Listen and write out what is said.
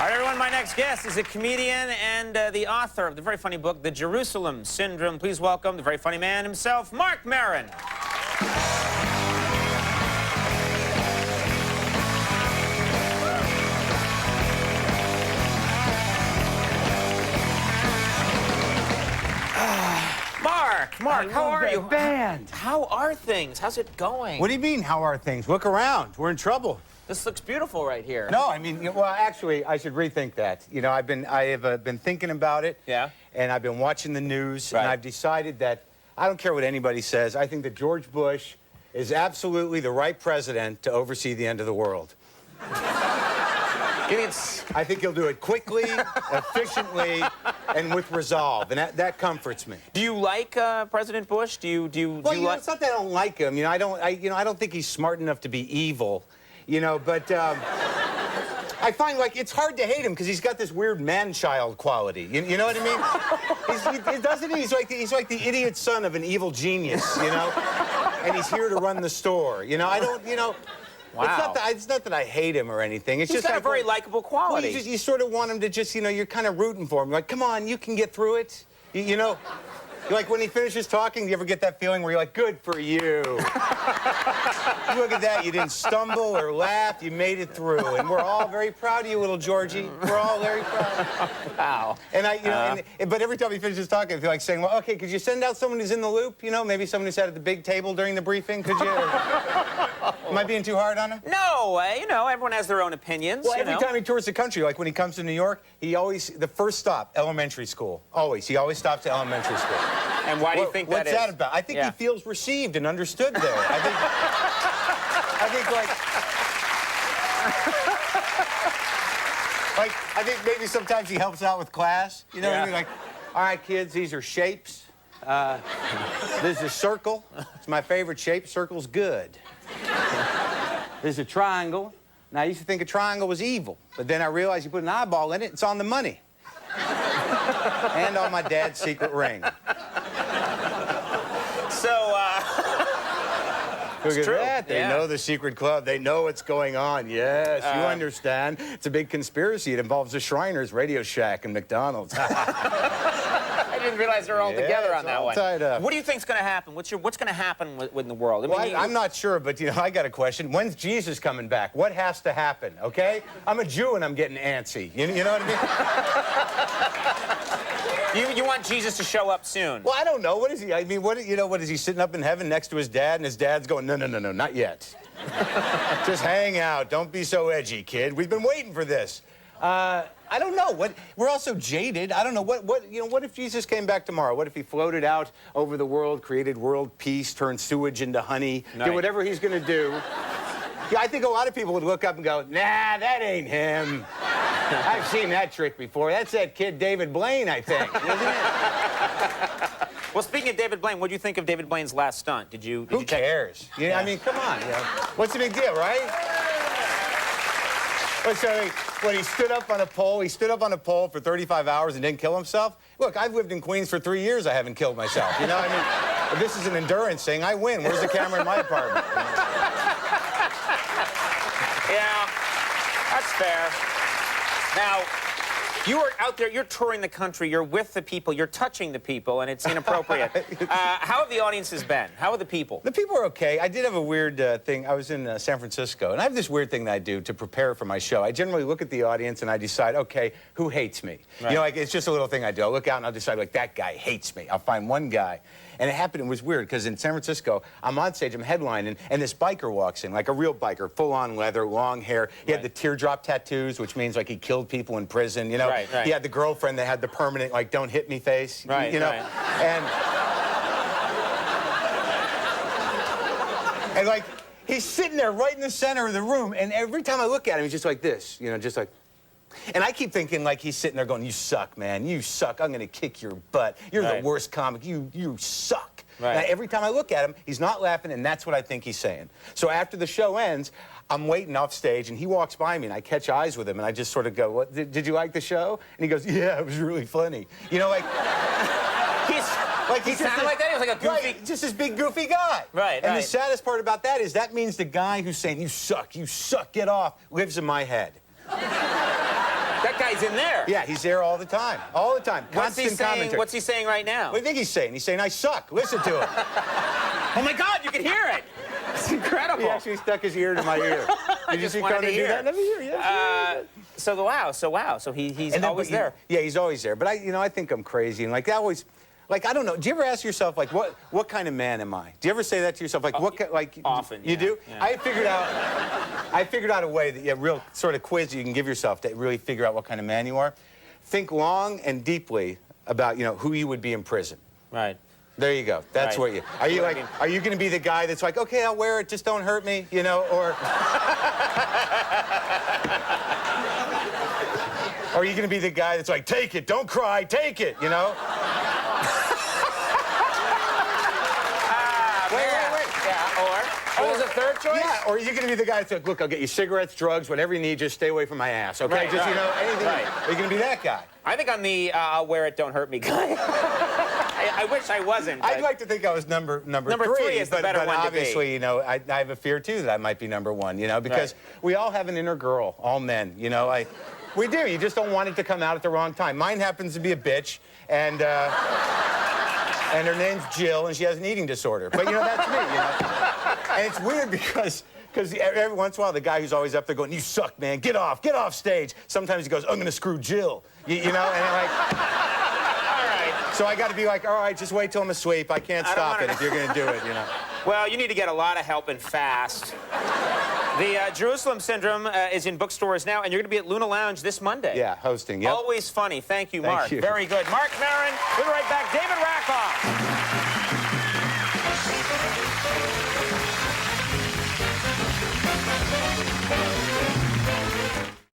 right, everyone, my next guest is a comedian and the author of the very funny book, The Jerusalem Syndrome. Please welcome the very funny man himself, Marc Maron. Marc, how are you? Band. How are things? How's it going? What do you mean, how are things? Look around. We're in trouble. This looks beautiful right here. No, I mean, well, actually, I should rethink that. You know, I have been thinking about it. Yeah. And I've been watching the news, Right. and I've decided that I don't care what anybody says. I think that George Bush is absolutely the right president to oversee the end of the world. I think he'll do it quickly, efficiently, and with resolve, and that comforts me. Do you like President Bush? Well, you know, it's not that I don't like him. You know, I don't think he's smart enough to be evil. You know, but I find like it's hard to hate him because he's got this weird man-child quality. You know what I mean? He's like the idiot son of an evil genius. You know, and he's here to run the store. You know, I don't. You know. Wow. It's not that I hate him or anything. It's He's just got a very likable quality. Well, you sort of want him to just, you know, you're kind of rooting for him. You're like, come on, you can get through it. You know, like when he finishes talking, do you ever get that feeling where you're like, good for you? Look at that, you didn't stumble or laugh, you made it through. And we're all very proud of you, little Georgie. We're all very proud. Wow. And but every time he finishes talking, I feel like saying, well, okay, could you send out someone who's in the loop? You know, maybe someone who sat at the big table during the briefing, could you? Am I being too hard on him? No, you know, everyone has their own opinions. Well, every time he tours the country, like when he comes to New York, he always, the first stop, elementary school. Always. He always stops at elementary school. And why do you think that is? What's that about? I think he feels received and understood there. I think maybe sometimes he helps out with class. You know what I mean? Like, all right, kids, these are shapes. This is a circle. It's my favorite shape. Circle's good. This is a triangle. Now, I used to think a triangle was evil, but then I realized you put an eyeball in it, it's on the money. And on my dad's secret ring. Look at that. They know the secret club. They know what's going on. Yes, you understand. It's a big conspiracy. It involves the Shriners, Radio Shack, and McDonald's. I didn't realize they were all together on that one. Tied up. What do you think's going to happen? What's going to happen in the world? I'm not sure, but, you know, I got a question. When's Jesus coming back? What has to happen, okay? I'm a Jew and I'm getting antsy. You know what I mean? You want Jesus to show up soon? Well, I don't know. What is he? I mean, what is he sitting up in heaven next to his dad, and his dad's going, no, not yet. Just hang out. Don't be so edgy, kid. We've been waiting for this. I don't know. We're also jaded. I don't know. What if Jesus came back tomorrow? What if he floated out over the world, created world peace, turned sewage into honey, did whatever he's going to do? Yeah, I think a lot of people would look up and go, nah, that ain't him. I've seen that trick before. That's that kid David Blaine, I think. Isn't it? Well, speaking of David Blaine, what do you think of David Blaine's last stunt? Who cares? Yeah, I mean, come on. You know, what's the big deal, right? When he stood up on a pole, for 35 hours and didn't kill himself. Look, I've lived in Queens for 3 years. I haven't killed myself. You know, I mean, if this is an endurance thing, I win. Where's the camera in my apartment? Yeah, that's fair. Now, you are out there, you're touring the country, you're with the people, you're touching the people, and it's inappropriate. How have the audiences been? How are the people? The people are okay. I did have a weird thing. I was in San Francisco, and I have this weird thing that I do to prepare for my show. I generally look at the audience, and I decide, okay, who hates me? Right. You know, like, it's just a little thing I do. I'll look out, and I'll decide, like, that guy hates me. I'll find one guy. And it was weird, because in San Francisco, I'm on stage, I'm headlining, and this biker walks in, like a real biker, full-on leather, long hair. He had the teardrop tattoos, which means, like, he killed people in prison, you know? Right. He had the girlfriend that had the permanent, like, don't hit me face, you know? And, like, he's sitting there right in the center of the room, and every time I look at him, he's just like this, you know, just like... And I keep thinking, like, he's sitting there going, you suck, man. You suck. I'm going to kick your butt. You're the worst comic. You suck. Right. Now, every time I look at him, he's not laughing, and that's what I think he's saying. So after the show ends, I'm waiting off stage, and he walks by me, and I catch eyes with him, and I just sort of go, "What? Did you like the show?" And he goes, "Yeah, it was really funny." You know, like... He sounded like that? He was like a goofy... just this big, goofy guy. Right, And the saddest part about that is that means the guy who's saying, you suck, get off, lives in my head. That guy's in there. Yeah, he's there all the time. All the time. Constant commentary. What's he saying right now? What do you think he's saying? He's saying, I suck. Listen to him. Oh, my God, you can hear it. It's incredible. He actually stuck his ear to my ear. Did you see Conan do that? Let me hear. Yeah. So he's always there. Yeah, he's always there. But I think I'm crazy, and like I always, like I don't know. Do you ever ask yourself like what kind of man am I? Do you ever say that to yourself? Like often. You do? Yeah. I figured out a way that real sort of quiz you can give yourself to really figure out what kind of man you are. Think long and deeply about who you would be in prison. Right. There you go. That's right. what you. Are you like? Are you going to be the guy that's like, okay, I'll wear it, just don't hurt me, or? Or are you going to be the guy that's like, take it, don't cry, take it, Wait. Yeah. Or there's a third choice. Yeah. Or are you going to be the guy that's like, look, I'll get you cigarettes, drugs, whatever you need, just stay away from my ass, okay? Right, just anything. Right. Are you going to be that guy? I think I'm the I'll wear it, don't hurt me guy. I wish I wasn't. I'd like to think I was number three is the better one to be. Obviously, I have a fear too that I might be number one, because we all have an inner girl, all men, we do. You just don't want it to come out at the wrong time. Mine happens to be a bitch, and her name's Jill, and she has an eating disorder. But that's me, And it's weird because every once in a while, the guy who's always up there going, you suck, man, get off stage. Sometimes he goes, I'm gonna screw Jill, and I'm like, all right. So I got to be like, all right, just wait till I'm asleep. I can't stop it if you're gonna do it, Well, you need to get a lot of help and fast. The Jerusalem Syndrome is in bookstores now, and you're going to be at Luna Lounge this Monday. Yeah, hosting. Yep. Always funny. Thank you, Marc. Thank you. Very good. Marc, Maron, we'll be right back. David Rakoff.